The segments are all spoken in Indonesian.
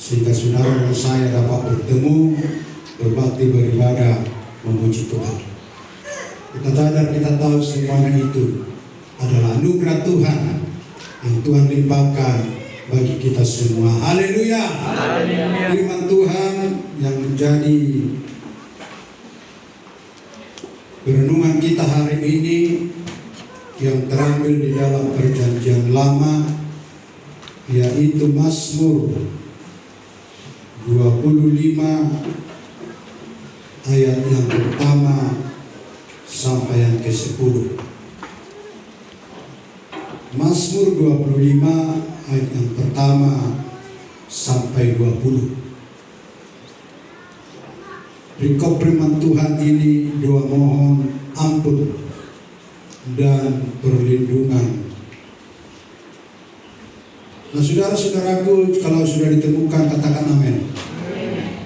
sehingga saudara dan saya dapat bertemu, berbakti, beribadah, memuji Tuhan. Kita sadar, kita tahu semuanya itu adalah anugerah Tuhan yang Tuhan limpahkan bagi kita semua. Haleluya. Firman Tuhan yang menjadi renungan kita hari ini yang terambil di dalam Perjanjian Lama, yaitu Mazmur 25 ayat yang pertama sampai yang ke-10. Mazmur 25 ayat yang pertama sampai 20. Perikop firman Tuhan ini doa mohon ampun dan perlindungan. Nah, saudara-saudaraku, kalau sudah ditemukan katakan amin.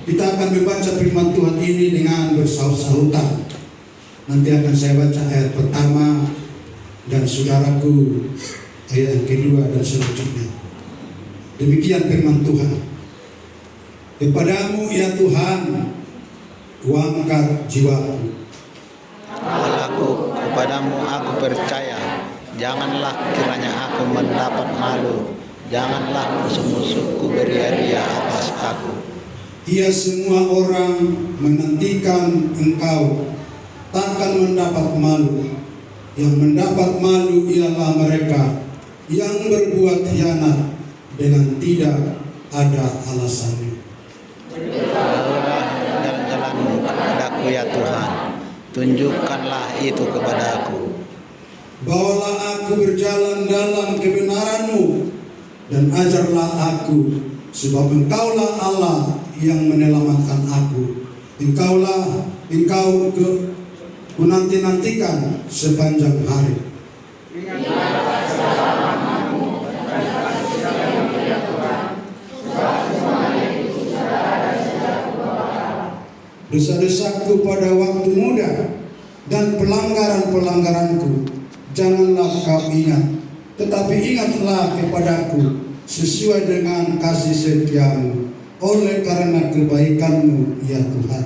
Kita akan membaca firman Tuhan ini dengan bersaut-sautan. Nanti akan saya baca ayat pertama dan saudaraku ayat yang kedua dan selanjutnya. Demikian firman Tuhan. Kepadamu ya Tuhan, kuangkat jiwaku. Allahku, kepadamu aku percaya. Janganlah kiranya aku mendapat malu. Janganlah musuh-musuhku beria-ria atas aku. Ia semua orang menantikan engkau takkan mendapat malu. Yang mendapat malu ialah mereka yang berbuat khianat dengan tidak ada alasannya. Bawalah jalan-jalanmu kepadaku ya Tuhan. Tunjukkanlah itu kepadaku. Bawalah aku berjalan dalam kebenaran-Mu dan ajarlah aku, sebab Engkaulah Allah yang menyelamatkan aku. Engkau kunanti-nantikan sepanjang hari. Dosa-dosaku pada waktu muda dan pelanggaran-pelanggaranku janganlah kau ingat, tetapi ingatlah kepadaku sesuai dengan kasih setiamu, oleh karena kebaikan-Mu ya Tuhan.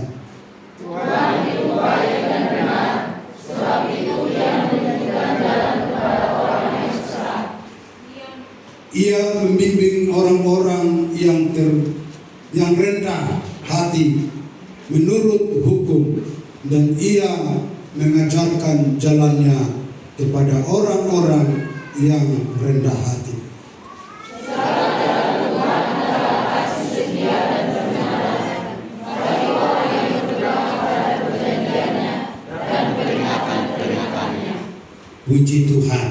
Tuhan itu baik dan benar, sebab itu Ia menunjukkan jalan kepada orang yang sesat. Ia membimbing orang-orang yang rendah hati menurut hukum, dan Ia mengajarkan jalannya kepada orang-orang yang rendah hati. Puji Tuhan.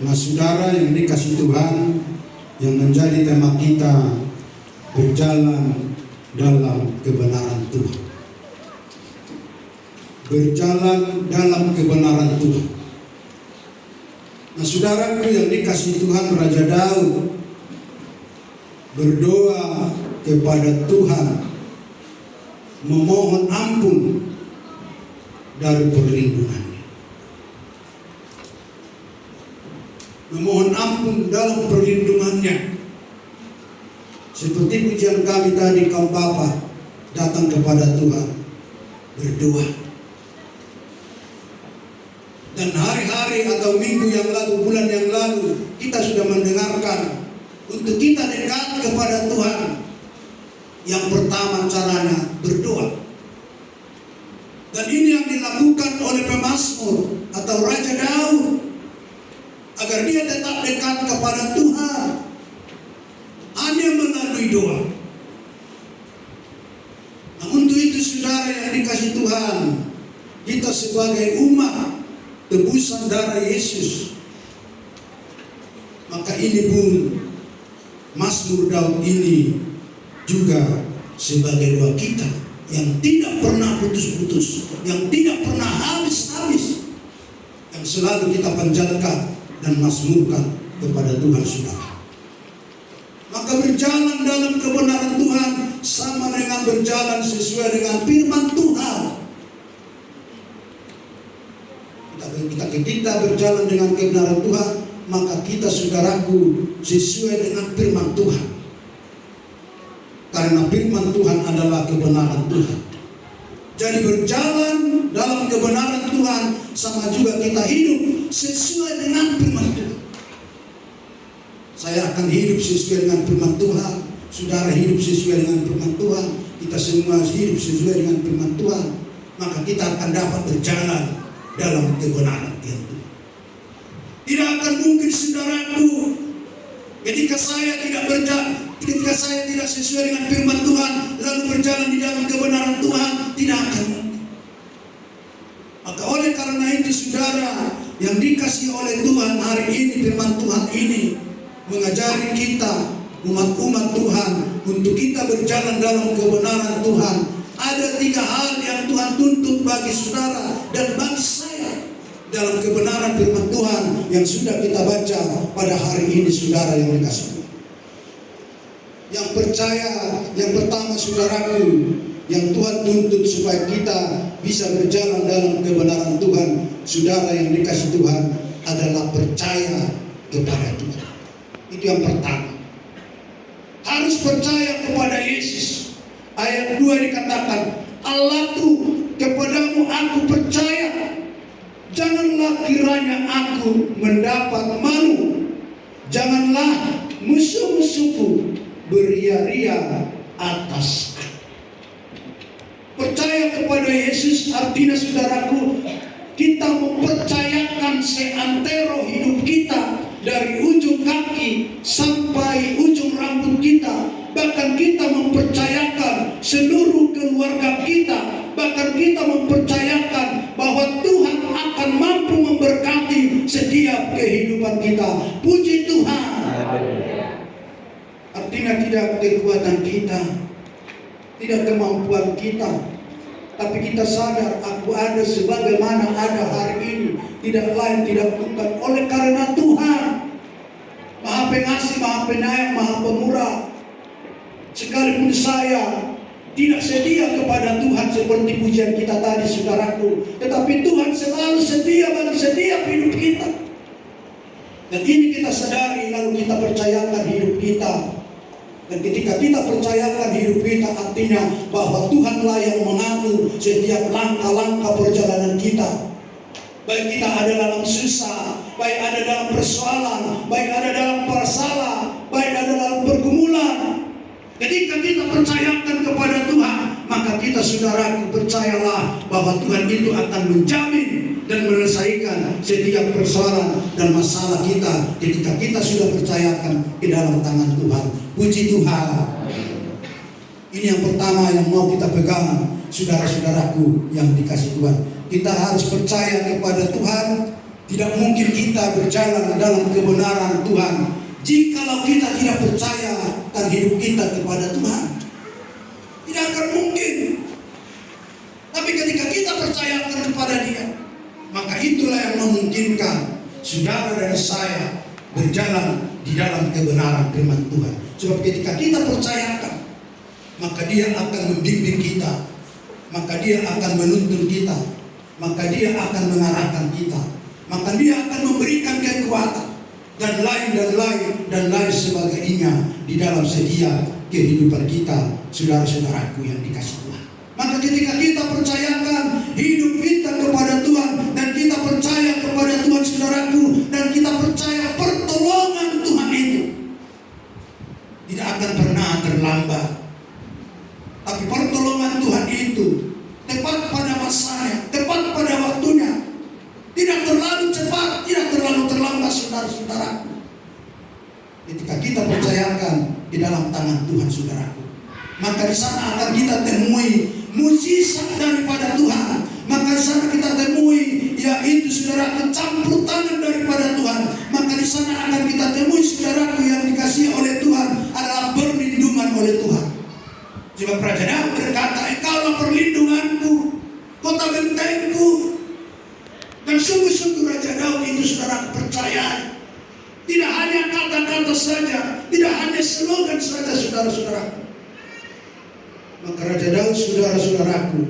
Nah, saudara yang dikasih Tuhan, yang menjadi tema kita berjalan dalam kebenaran Tuhan. Berjalan dalam kebenaran Tuhan. Nah, saudaraku yang dikasih Tuhan, Raja Daud berdoa kepada Tuhan, memohon ampun dari perlindungannya. Memohon ampun dalam perlindungannya. Seperti pujian kami tadi, kaum Bapa datang kepada Tuhan berdoa. Dan hari-hari atau minggu yang lalu, bulan yang lalu, kita sudah mendengarkan untuk kita dekat kepada Tuhan. Yang pertama caranya berdoa. Dan ini yang dilakukan oleh pemazmur atau Raja Daud, agar dia tetap dekat kepada Tuhan hanya melalui doa. Nah, untuk itu saudara yang dikasih Tuhan, kita sebagai umat tebusan darah Yesus, maka ini pun Mazmur Daud ini juga sebagai doa kita yang tidak pernah putus-putus, yang tidak pernah habis-habis, yang selalu kita panjatkan dan mazmurkan kepada Tuhan saudara. Maka berjalan dalam kebenaran Tuhan sama dengan berjalan sesuai dengan firman Tuhan. Kita berjalan dengan kebenaran Tuhan, maka kita saudaraku sesuai dengan firman Tuhan. karena firman Tuhan adalah kebenaran Tuhan. Jadi berjalan dalam kebenaran Tuhan sama juga kita hidup sesuai dengan firman Tuhan. Saya akan hidup sesuai dengan firman Tuhan, saudara hidup sesuai dengan firman Tuhan, kita semua hidup sesuai dengan firman Tuhan, maka kita akan dapat berjalan dalam kebenaran Tuhan. Tidak akan mungkin, saudaraku, ketika saya tidak sesuai dengan firman Tuhan lalu berjalan di dalam kebenaran Tuhan, tidak akan mungkin. Maka oleh karena itu, saudara yang dikasihi oleh Tuhan, hari ini firman Tuhan ini mengajari kita umat-umat Tuhan untuk kita berjalan dalam kebenaran Tuhan. Ada 3 hal yang Tuhan tuntut bagi saudara dan bagi saya dalam kebenaran firman Tuhan yang sudah kita baca pada hari ini, saudara yang dikasihi Tuhan. Yang percaya, yang pertama saudaraku, yang Tuhan tuntut supaya kita bisa berjalan dalam kebenaran Tuhan, saudara yang dikasihi Tuhan, adalah percaya kepada Tuhan. Itu yang pertama. Harus percaya kepada Yesus. Ayat 2 dikatakan, Allahku, kepadamu aku percaya. Janganlah kiranya aku mendapat malu. Janganlah musuh-musuhku beria-ria atas aku. Percaya kepada Yesus artinya, saudaraku, kita mempercayakan seantero hidup kita, dari ujung kaki sampai ujung rambut kita. Bahkan kita mempercayakan seluruh keluarga kita. Bahkan kita mempercayakan bahwa Tuhan akan mampu memberkati setiap kehidupan kita. Puji Tuhan. Artinya tidak kekuatan kita, tidak kemampuan kita, tapi kita sadar aku ada sebagaimana ada hari ini, tidak lain tidak bukan oleh karena Tuhan Maha Pengasih, Maha Penyayang, Maha Pemurah. Sekalipun saya tidak setia kepada Tuhan seperti pujian kita tadi, saudaraku, tetapi Tuhan selalu setia bagi setiap hidup kita. Dan ini kita sadari lalu kita percayakan hidup kita. Dan ketika kita percayakan hidup kita, artinya bahwa Tuhanlah yang mengatur setiap langkah-langkah perjalanan kita. Baik kita ada dalam susah, baik ada dalam persoalan, baik ada dalam masalah, baik ada dalam pergumulan. Ketika kita percayakan kepada Tuhan, maka kita, saudaraku, percayalah bahwa Tuhan itu akan menjamin dan menyelesaikan setiap persoalan dan masalah kita ketika kita sudah percayakan ke dalam tangan Tuhan. Puji Tuhan. Ini yang pertama yang mau kita pegang, saudara-saudaraku yang dikasihi Tuhan. Kita harus percaya kepada Tuhan. Tidak mungkin kita berjalan dalam kebenaran Tuhan jikalau kita tidak percaya dan hidup kita kepada Tuhan. Tidak akan mungkin. Tapi ketika kita percayakan kepada Dia, maka itulah yang memungkinkan saudara dan saya berjalan di dalam kebenaran firman Tuhan. Sebab ketika kita percayakan, maka Dia akan membimbing kita, maka Dia akan menuntun kita, maka Dia akan mengarahkan kita, maka Dia akan memberikan kekuatan dan lain sebagainya di dalam setiap kehidupan kita, saudara-saudaraku yang dikasihi Tuhan. Maka ketika kita percayakan hidup kita kepada Tuhan dan kita percaya kepada Tuhan, saudaraku, dan kita percaya pertolongan Tuhan itu tidak akan pernah terlambat. Tapi pertolongan Tuhan itu tepat pada masanya, tepat pada waktunya. Tidak terlalu cepat, tidak terlalu terlambat, saudara-saudaraku. Ketika kita percayakan di dalam tangan Tuhan, saudaraku, maka di sana akan kita temui mujizat daripada Tuhan. Maka di sana kita temui, yaitu saudara, campur tangan daripada Tuhan. Maka di sana akan kita temui, saudaraku yang dikasihi oleh Tuhan, adalah perlindungan oleh Tuhan. Sebab Raja Daud berkata, Engkaulah perlindunganku, kota bentengku. Dan sungguh-sungguh Raja Daud itu, saudara, percaya. Tidak hanya kata-kata saja, tidak hanya slogan saja, saudara-saudaraku. Maka Raja Daud, saudara-saudaraku,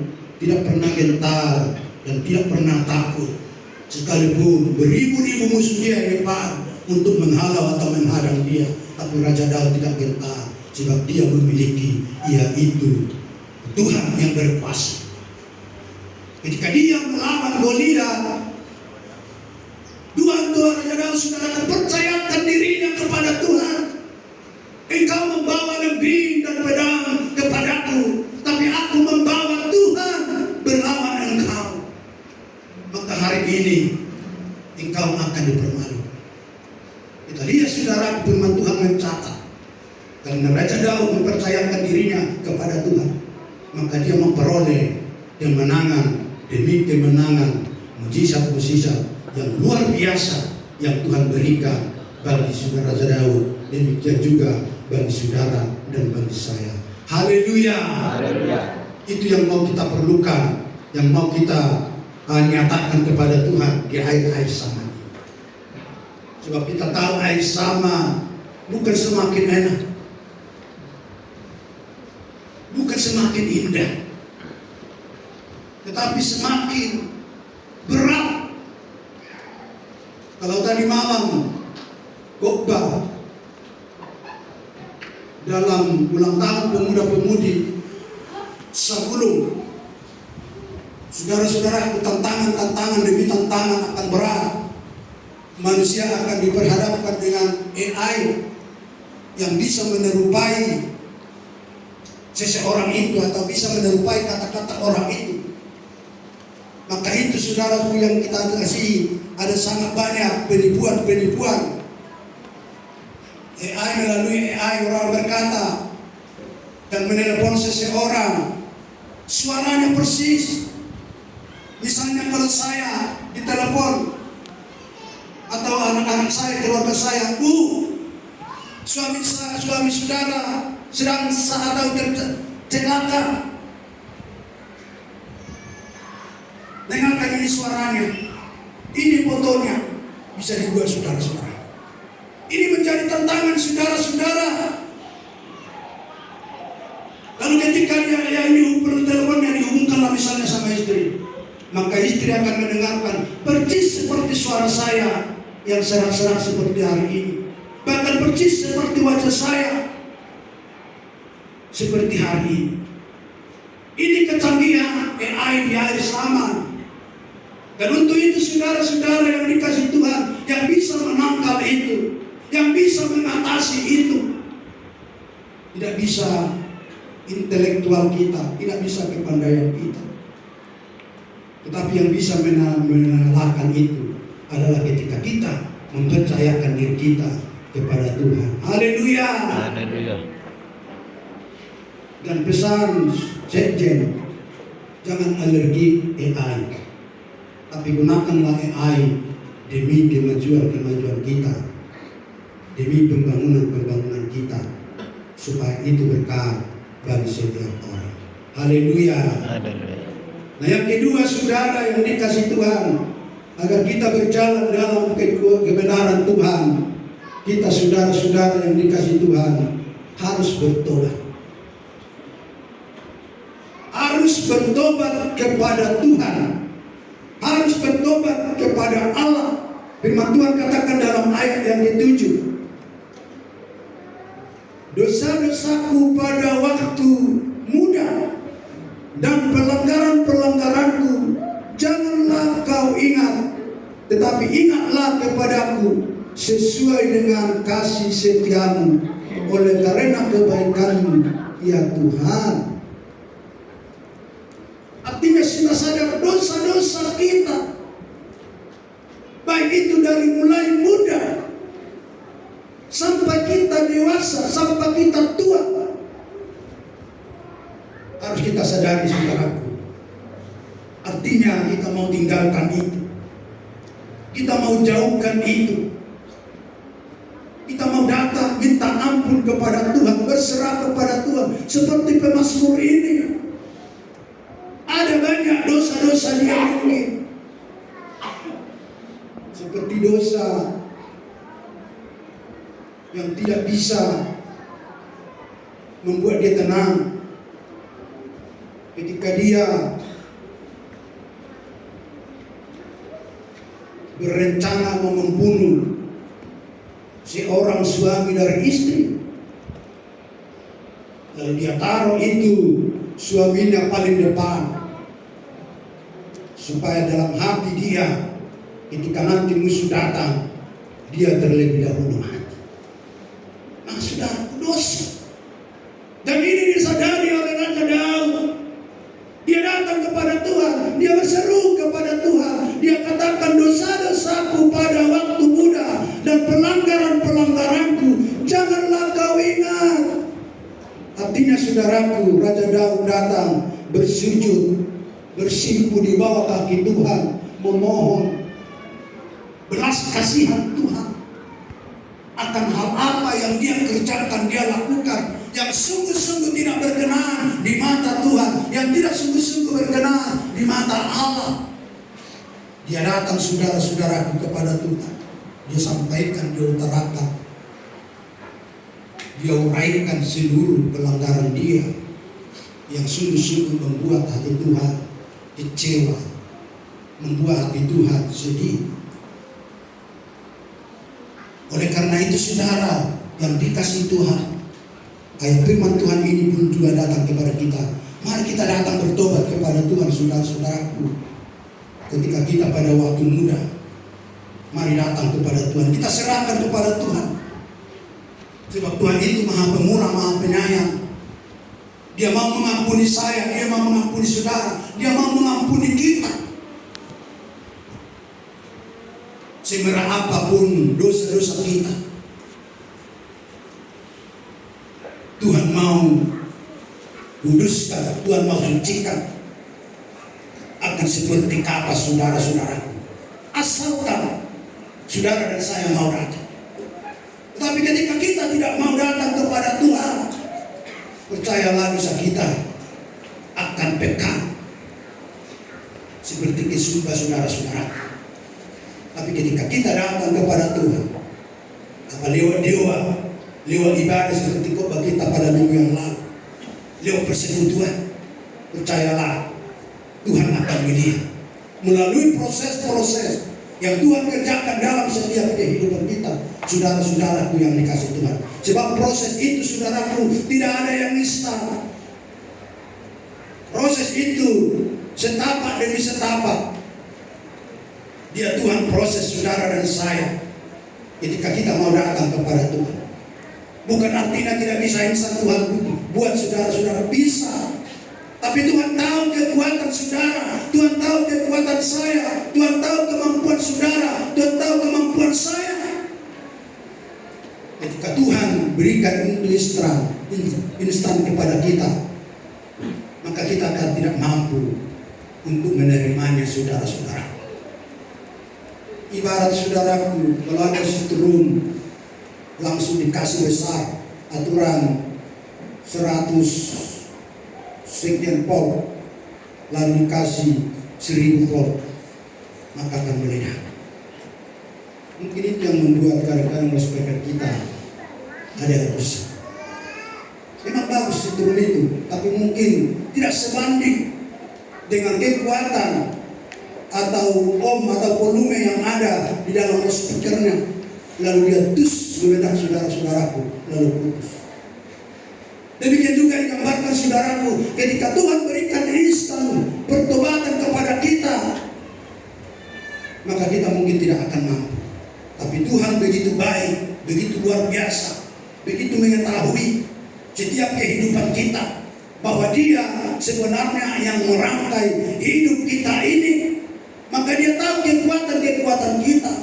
tidak pernah gentar dan tidak pernah takut. Sekalipun beribu-ribu musuh dia di depan untuk menghalau atau menghadang dia, tapi Raja Daud tidak gentar. sebab dia memiliki, yaitu Tuhan yang berkuasa. Ketika dia melawan Goliat, Tuhan Raja Daud, saudara, percayakan dirinya kepada Tuhan. Engkau membawa lembing dan pedang kepadaku, tapi aku membawa Tuhan berlawan engkau. Maka hari ini engkau akan dipermalukan. Kita lihat, saudara, firman Tuhan mencatat, karena Raja Daud mempercayakan dirinya kepada Tuhan, maka dia memperoleh kemenangan demi kemenangan, mujizat-mujizat yang luar biasa yang Tuhan berikan bagi saudara Raja Daud, demikian juga bagi saudara dan bagi saya. Haleluya. Itu yang mau kita perlukan, yang mau kita nyatakan kepada Tuhan di air-air sama. Sebab kita tahu air sama bukan semakin enak, bukan semakin indah, tetapi semakin berat. Kalau tadi malam khotbah dalam ulang tahun pemuda-pemudi sebelum, saudara-saudara, tantangan demi tantangan akan berat. Manusia akan diperhadapkan dengan AI yang bisa menyerupai seseorang itu atau bisa menyerupai kata-kata orang itu. Maka itu, saudara yang kita kasih, ada sangat banyak penipuan. AI, melalui AI orang berkata dan menelepon seseorang, suaranya persis. Misalnya kalau saya ditelepon, atau anak-anak saya, keluarga saya, suami saudara sedang atau celaka. Dengarkan ini suaranya, ini fotonya, bisa dibuat saudara-saudara. Ini menjadi tantangan saudara-saudara. Lalu ketika dia ini teleponnya dihubungkanlah misalnya sama istri, maka istri akan mendengarkan persis seperti suara saya yang serak-serak seperti hari ini, bahkan persis seperti wajah saya seperti hari ini. Ini kecanggihan AI di akhir zaman. Dan untuk itu, saudara-saudara yang dikasih Tuhan, yang bisa menangkal itu, yang bisa mengatasi itu, tidak bisa intelektual kita, tidak bisa kepandaian kita, tetapi yang bisa mengalahkan itu adalah ketika kita mempercayakan diri kita kepada Tuhan. Haleluya. Dan pesan sekjen, jangan alergi AI, tapi gunakanlah AI demi kemajuan kita, demi pembangunan kita, supaya itu berkah bagi setiap orang. Haleluya. Nah, yang kedua, saudara yang dikasih Tuhan, agar kita berjalan dalam kebenaran Tuhan, kita saudara-saudara yang dikasih Tuhan harus bertobat. Harus bertobat kepada Tuhan, harus bertobat kepada Allah. Firman Tuhan katakan dalam ayat yang ke-7, dosa-dosaku pada waktu muda dan pelanggaran-pelanggaranku janganlah kau ingat, tetapi ingatlah kepadaku sesuai dengan kasih setiamu oleh karena kebaikanmu, ya Tuhan. Artinya kita sadar dosa-dosa kita, baik itu dari mulai muda sampai kita dewasa, sampai kita tua, harus kita sadari, saudaraku. Artinya kita mau tinggalkan itu, kita mau jauhkan itu, kita mau datang minta ampun kepada Tuhan, berserah kepada Tuhan. Seperti pemazmur ini, ada banyak dosa-dosa dia mungkin, seperti dosa yang tidak bisa membuat dia tenang ketika dia berencana mau membunuh seorang suami dari istri. Lalu dia taruh itu suaminya paling depan, supaya dalam hati dia ketika nanti musuh datang, dia terlebih dahulu mati. Nah saudara, dosa. Dan ini disadari oleh Raja Daud. Dia datang kepada Tuhan, dia berseru kepada Tuhan, dia katakan dosa-dosaku pada waktu muda dan pelanggaran-pelanggaranku janganlah kau ingat. Artinya saudaraku, Raja Daud datang bersujud, bersimpu di bawah kaki Tuhan, memohon belas kasihan Tuhan akan hal apa yang dia kerjakan, dia lakukan, yang sungguh-sungguh tidak berkenan di mata Tuhan, yang tidak sungguh-sungguh berkenan di mata Allah. Dia datang saudara-saudaraku kepada Tuhan, dia sampaikan, dia utarakan, dia uraikan seluruh pelanggaran dia yang sungguh-sungguh membuat hati Tuhan kecewa, membuat hati Tuhan sedih. Oleh karena itu saudara yang dikasih Tuhan, ayat firman Tuhan ini pun juga datang kepada kita. Mari kita datang bertobat kepada Tuhan, saudara-saudaraku. Ketika kita pada waktu muda, mari datang kepada Tuhan. Kita serahkan kepada Tuhan. Sebab Tuhan itu Maha Pemurah, Maha Penyayang. Dia mau mengampuni saya, dia mau mengampuni saudara, dia mau mengampuni kita. Semerah apapun dosa-dosa kita, Tuhan mau kuduskan, Tuhan mau sucikan. Akan seperti kapas saudara-saudaraku, asalkan saudara dan saya mau datang. Tetapi ketika kita tidak mau datang kepada Tuhan, percayalah dosa kita akan pekat seperti kesumpah saudara-saudaraku. Tapi ketika kita datang kepada Tuhan, apa lewat doa, lewat ibadah seperti khotbah kita pada minggu yang lalu, lewat persekutuan, percayalah Tuhan akan melihat melalui proses-proses yang Tuhan kerjakan dalam setiap kehidupan kita, saudara-saudaraku yang dikasih Tuhan. Sebab proses itu saudaraku tidak ada yang instan. Proses itu setapak demi setapak. Dia Tuhan proses saudara dan saya ketika kita mau datang kepada Tuhan. Bukan artinya tidak bisa instan Tuhan buat saudara-saudara, bisa. Tapi Tuhan tahu kekuatan saudara, Tuhan tahu kekuatan saya, Tuhan tahu kemampuan saudara, Tuhan tahu kemampuan saya. Ketika Tuhan berikan itu instan kepada kita, maka kita akan tidak mampu untuk menerimanya saudara-saudara. Ibarat saudaraku, kalau ada setrum langsung dikasih besar aturan 100 sekian volt, lalu dikasih 1000 volt, maka akan meledak. Mungkin itu yang membuat kadang-kadang masyarakat kita ada yang rusak. Memang bagus setrum itu, tapi mungkin tidak sebanding dengan kekuatan atau atau volume yang ada di dalam speakernya. Lalu dia tus meledak saudara-saudaraku, lalu putus. Demikian juga digambarkan saudaraku, ketika Tuhan berikan instan pertobatan kepada kita, maka kita mungkin tidak akan mampu. Tapi Tuhan begitu baik, begitu luar biasa, begitu mengetahui setiap kehidupan kita, bahwa Dia sebenarnya yang merangkai hidup kita ini. Maka Dia tahu kekuatan-kekuatan kita.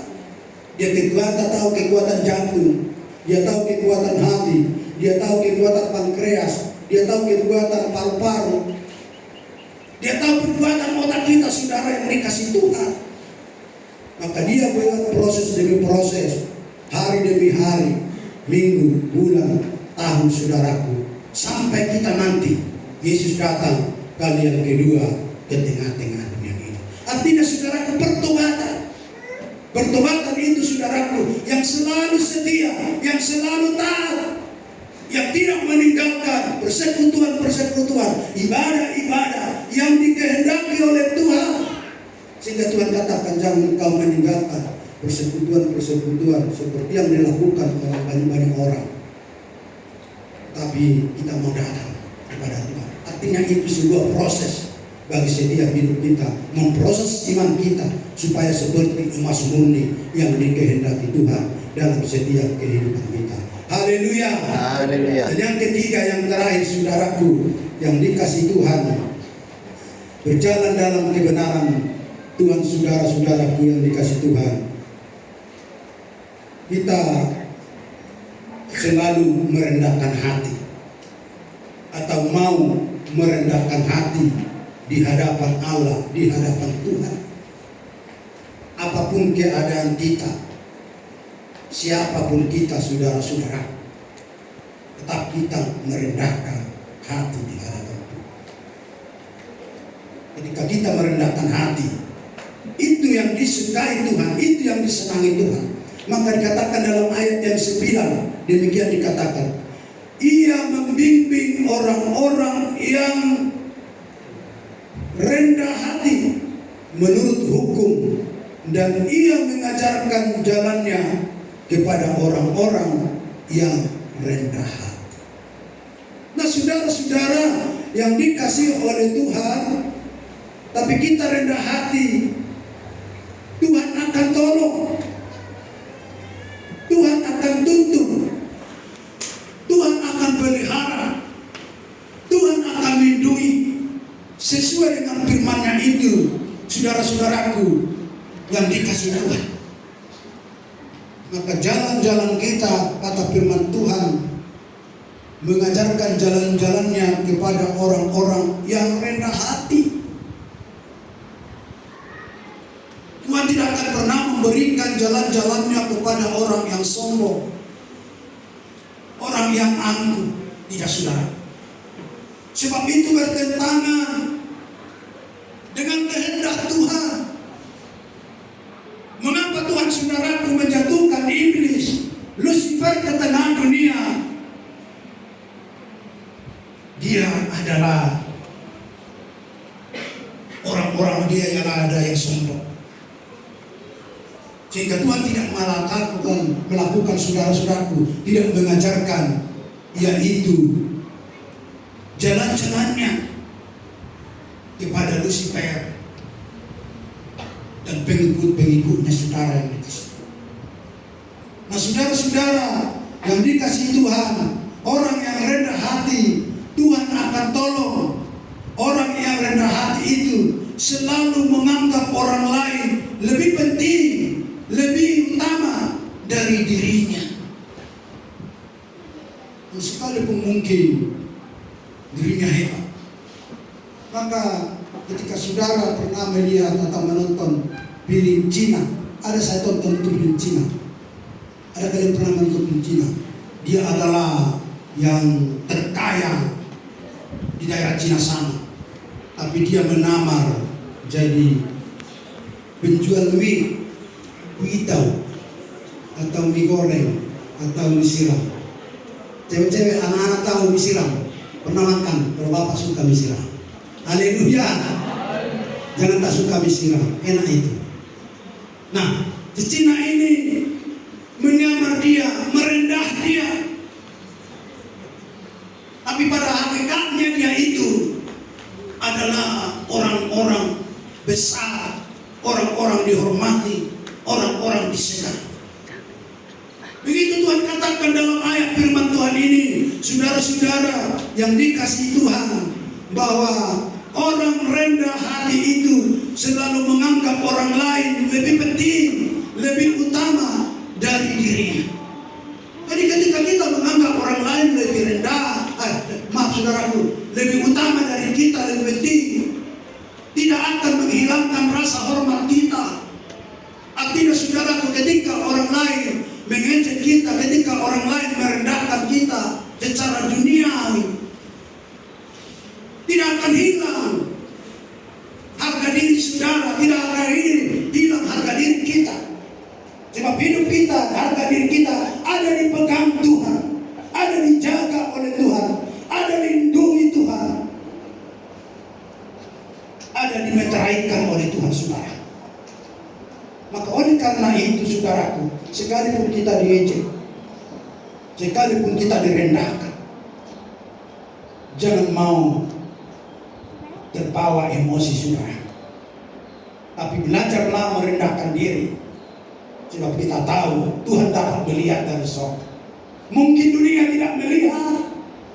Dia tahu kekuatan jantung, Dia tahu kekuatan hati, Dia tahu kekuatan pankreas, Dia tahu kekuatan paru-paru, Dia tahu kekuatan otak kita saudara yang dikasih Tuhan. Maka Dia buat proses demi proses, hari demi hari, minggu, bulan, tahun saudaraku, sampai kita nanti Yesus datang kali yang kedua ke tengah-tengah dunia ini. Artinya saudaraku, pertobatan itu saudaraku yang selalu setia, yang selalu taat, yang tidak meninggalkan persekutuan, ibadah-ibadah yang dikehendaki oleh Tuhan. Sehingga Tuhan katakan, jangan engkau meninggalkan persekutuan seperti yang dilakukan oleh banyak orang. Tapi kita mau datang kepada Tuhan. Artinya itu sebuah proses bagi setiap hidup kita, memproses iman kita supaya seperti emas murni yang dikehendaki Tuhan dalam setiap kehidupan kita. Haleluya. Haleluya. Dan yang ketiga, yang terakhir, saudaraku yang dikasih Tuhan, berjalan dalam kebenaran Tuhan. Saudara-saudaraku yang dikasih Tuhan, kita selalu merendahkan hati atau mau merendahkan hati di hadapan Allah, di hadapan Tuhan. Apapun keadaan kita, siapapun kita, saudara-saudara, tetap kita merendahkan hati di hadapan Tuhan. Ketika kita merendahkan hati, itu yang disukai Tuhan, itu yang disenangi Tuhan. Maka dikatakan dalam ayat yang 9, demikian dikatakan, Ia membimbing orang-orang yang rendah hati menurut hukum, dan Ia mengajarkan jalannya kepada orang-orang yang rendah hati. Nah, saudara-saudara yang dikasihi oleh Tuhan, tapi kita rendah hati, Tuhan akan tolong, Tuhan akan tuntun, Tuhan akan pelihara, Tuhan akan lindungi sesuai dengan firman-Nya itu, saudara-saudaraku yang dikasihi Tuhan. Maka jalan-jalan kita, kata firman Tuhan, mengajarkan jalan-jalannya kepada orang-orang yang rendah hati. Tuhan tidak akan pernah memberikan jalan-jalannya kepada orang yang sombong, orang yang angkuh. Tidak, saudara. Sebab itu bertentangan dengan kehendak Tuhan. Mengapa Tuhan, saudaraku, menjatuhkan iblis, Lucifer, ke tengah dunia? Dia adalah orang-orang, dia yang ada yang sombong. Sehingga Tuhan tidak melakukan saudara-saudaraku, tidak mengajarkan, yaitu jalan-jalannya kepada Lucifer dan pengikut-pengikutnya, saudara yang dikasihi. Nah, saudara-saudara yang dikasihi Tuhan, orang yang rendah hati, Tuhan akan tolong. Orang yang rendah hati itu selalu menganggap orang lain lebih penting, lebih utama dari dirinya. Sekalipun mungkin dirinya hebat. Maka ketika saudara pernah melihat atau menonton film Cina, ada saya tonton film Cina. Ada kalian pernah menonton film Cina? Dia adalah yang terkaya di daerah Cina sana, tapi dia menamar jadi penjual mie hitam atau mie goreng atau mie siram. Cewek-cewek, anak-anak tahu mie siram, pernah makan? Kalau bapak suka mie siram, haleluya. Jangan tak suka mie siram, enak itu. Nah, di Cina ini menyamar dia, merendah dia, tapi pada hakikatnya dia itu adalah orang-orang besar, orang-orang dihormati, orang-orang disegani. Begitu Tuhan katakan dalam ayat firman Tuhan ini, saudara-saudara yang dikasihi Tuhan, bahwa orang rendah hati itu selalu menganggap orang lain lebih penting, lebih utama dari dirinya. Jadi ketika kita menganggap orang lain lebih rendah, saudaraku, lebih utama dari kita, lebih penting, tidak akan menghilangkan rasa hormat kita. Artinya, saudaraku, ketika orang lain mengejek kita, ketika orang lain merendahkan kita secara duniawi, tidak akan hilang harga diri saudara, tidak akan hilang harga diri kita. Sebab hidup kita, harga diri kita ada dipegang Tuhan, ada dijaga oleh Tuhan, ada dilindungi Tuhan, ada dimeteraikan oleh Tuhan, saudara. Maka oleh karena itu, saudaraku, sekalipun kita diejek, sekalipun kita direndahkan, Jangan mau terbawa emosi saudara, tapi belajarlah merendahkan diri. Sebab kita tahu Tuhan dapat melihat dari sorga. Mungkin dunia tidak melihat,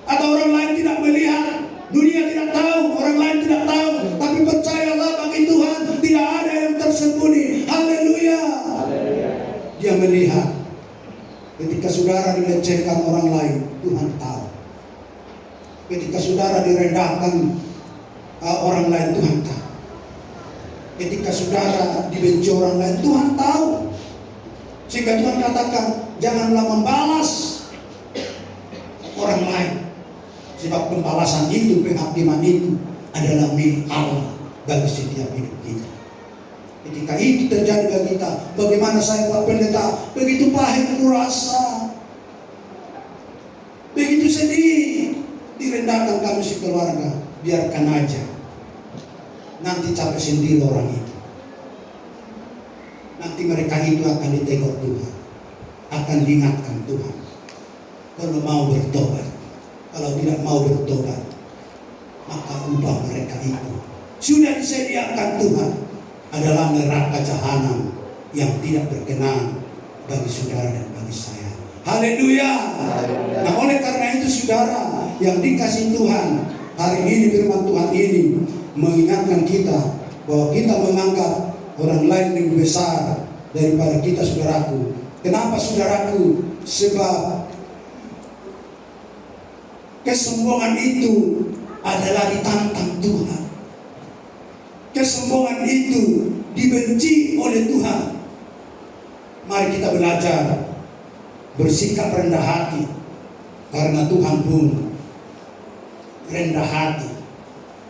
atau orang lain tidak melihat, dunia tidak tahu, orang lain tidak tahu, tapi percayalah bagi Tuhan tidak ada yang tersembunyi. Haleluya. Dia melihat. Ketika saudara dilecehkan orang lain, Tuhan tahu. Ketika saudara direndahkan orang lain, Tuhan tahu. Ketika saudara dibenci orang lain, Tuhan tahu. Sehingga Tuhan katakan, janganlah membalas orang lain. Sebab pembalasan itu, penghakiman itu adalah milik Allah bagi setiap hidup kita. Ketika itu terjadi bagi kita, bagaimana saya Pak Pendeta, begitu pahit kurasa, begitu sedih, direndahkan kami sekeluarga, biarkan aja. Nanti capek sendiri orang itu. Nanti mereka itu akan ditegur Tuhan, akan diingatkan Tuhan. Kalau mau bertobat, kalau tidak mau bertobat, maka upah mereka itu sudah disediakan Tuhan adalah neraka jahanam yang tidak berkenan bagi saudara dan bagi saya. Haleluya. Nah, oleh karena itu saudara yang dikasih Tuhan, hari ini firman Tuhan ini mengingatkan kita bahwa kita menganggap orang lain lebih besar daripada kita, saudaraku. Kenapa saudaraku? Sebab kesombongan itu adalah ditantang Tuhan. Kesombongan itu dibenci oleh Tuhan. Mari kita belajar bersikap rendah hati, karena Tuhan pun rendah hati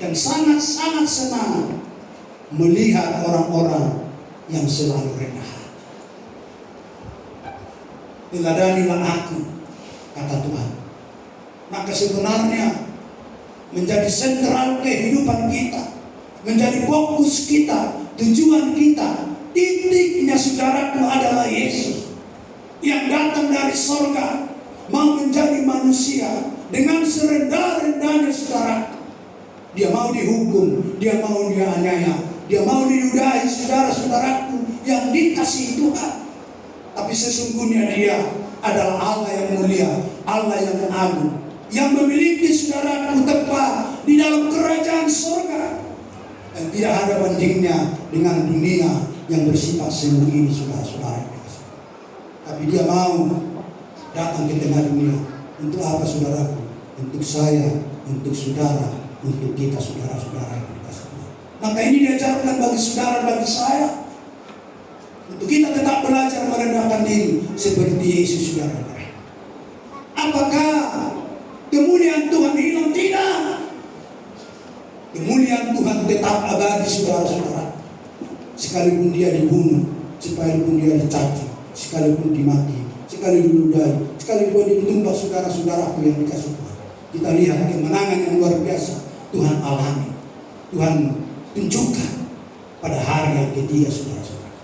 dan sangat-sangat senang melihat orang-orang yang selalu rendah hati. Teladanilah aku, kata Tuhan. Maka sebenarnya menjadi sentral kehidupan kita, menjadi fokus kita, tujuan kita, titiknya saudaraku adalah Yesus yang datang dari sorga, mau menjadi manusia dengan serendah-rendahnya saudaraku. Dia mau dihukum, dia mau dianiaya, dia mau dinudai saudara-saudaraku yang dikasihi Tuhan. Tapi sesungguhnya dia adalah Allah yang mulia, Allah yang agung, yang memiliki saudaraku tempat di dalam kerajaan sorga. Dan tidak ada bandingnya dengan dunia yang bersifat semu ini, saudara-saudara. Tapi dia mau datang ke tengah dunia. Untuk apa saudaraku? Untuk saya, untuk saudara, untuk kita saudara-saudara yang dikasih Tuhan. Maka ini diajarkan bagi saudara, bagi saya, untuk kita tetap belajar merendahkan diri seperti Yesus, saudara. Apakah kemuliaan Tuhan hilang? Tidak. Kemuliaan Tuhan tetap abadi, saudara-saudara. Sekalipun dia dibunuh, sekalipun dia dicaci, sekalipun dimati, sekalipun dinudai, sekalipun ditumbak saudara-saudaraku yang dikasih Tuhan. Kita lihat kemenangan yang luar biasa Tuhan alami, Tuhan tunjukkan pada hari yang ketiga, saudara-saudara.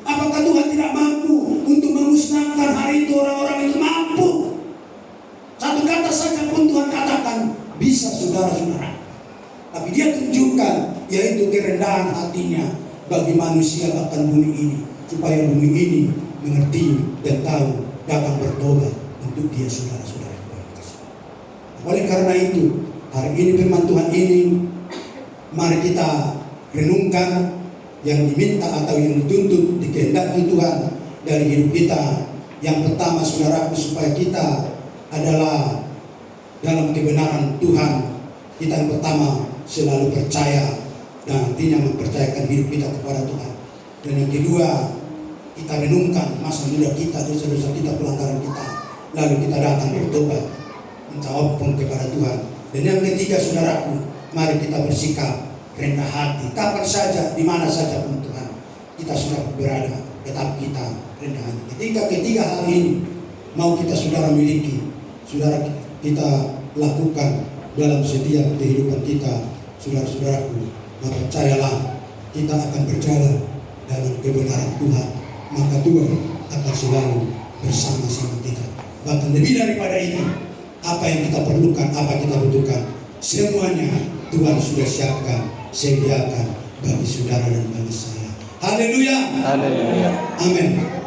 Apakah Tuhan tidak mampu untuk memusnahkan hari itu orang-orang itu? Mampu. Satu kata saja pun Tuhan katakan bisa, saudara-saudara. Tapi dia tunjukkan yaitu kerendahan hatinya bagi manusia bahkan bumi ini, supaya bumi ini mengerti dan tahu dapat bertobat untuk dia, saudara-saudara. Oleh karena itu hari ini firman Tuhan ini mari kita renungkan yang diminta atau yang dituntut dikehendaki Tuhan dari hidup kita. Yang pertama, saudaraku, supaya kita adalah dalam kebenaran Tuhan. Kita yang pertama selalu percaya dan artinya mempercayakan hidup kita kepada Tuhan. Dan yang kedua, kita renungkan masa muda kita, dosa-dosa kita, pelanggaran kita, lalu kita datang bertobat, minta ampun kepada Tuhan. Dan yang ketiga, saudaraku, mari kita bersikap rendah hati. Kapan saja, di mana saja pun Tuhan kita sudah berada, tetap kita rendah hati. Ketika ketiga hal ini mau kita saudara miliki, saudara kita lakukan dalam setiap kehidupan kita, saudara-saudaraku, maka percayalah kita akan berjalan dalam kebenaran Tuhan. Maka Tuhan akan selalu bersama-sama kita. Bahkan lebih daripada itu, apa yang kita perlukan, apa yang kita butuhkan, Semuanya Tuhan sudah siapkan, sediakan bagi saudara dan bagi saya. Haleluya. Haleluya. Amin.